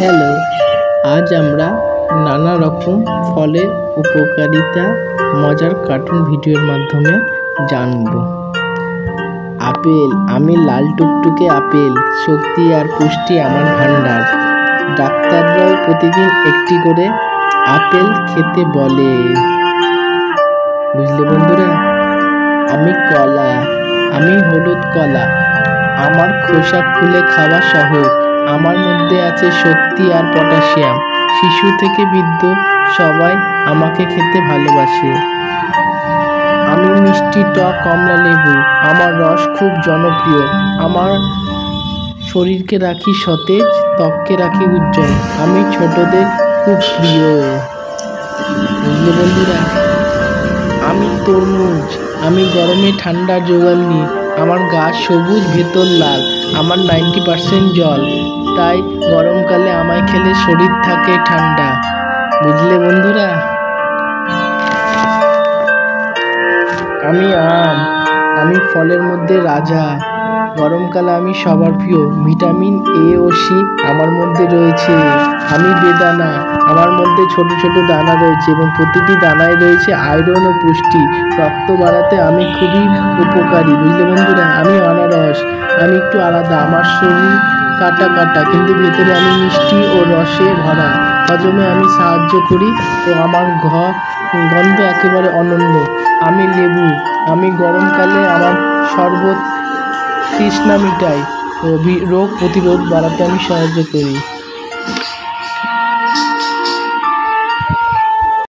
Hello, আজ আমরা নানা রকম ফলের উপকারিতা মজার কার্টুন ভিডিওর মাধ্যমে জানব। আপেল, আমি লাল টুকটুকে আপেল, শক্তি আর পুষ্টি আমার ভান্ডার। ডাক্তাররাও প্রতিদিন একটি করে আপেল খেতে বলে। বুঝলে বন্ধুরা? আমি কলা, আমি হলুদ কলা, আমার খোসা খুলে খাওয়া সহজ। আমার মধ্যে আছে শক্তি আর পটাশিয়াম। শিশু থেকে বৃদ্ধ সবাই আমাকে খেতে ভালোবাসে। আমি মিষ্টি টক কমলা লেবু, আমার রস খুব জনপ্রিয়। আমার শরীরকে রাখি সতেজ, ত্বককে রাখি উজ্জ্বল। আমি ছোটদের খুব প্রিয়। বুঝলে বন্ধুরা? আমি তরমুজ, আমি গরমে ঠান্ডা জোগান দিই। আমার গাছ সবুজ, ভেতর লাল। আমার 90% জল, তাই গরমকালে আমায় খেলে শরীর থাকে ঠান্ডা। বুঝলে বন্ধুরা? আমি আম, আমি ফলের মধ্যে রাজা। গরমকালে আমি সবার প্রিয়। ভিটামিন এ ও সি আমার মধ্যে রয়েছে। আমি বেদানা, আমার মধ্যে ছোট ছোট দানা রয়েছে এবং প্রতিটি দানায় রয়েছে আয়রন ও পুষ্টি। রক্ত বাড়াতে আমি খুবই উপকারী। বুঝলে বন্ধুরা? আমি আনারস, আমি একটু আলাদা। আমার শরীর কাটা কাটা, কিন্তু ভেতরে আমি মিষ্টি ও রসে ভরা। হজমে আমি সাহায্য করি ও আমার গন্ধ একেবারে অনন্য। আমি লেবু, আমি গরমকালে আমার শরবত তৃষ্ণা মিটাই ও রোগ প্রতিরোধ বাড়াতে আমি সাহায্য করি।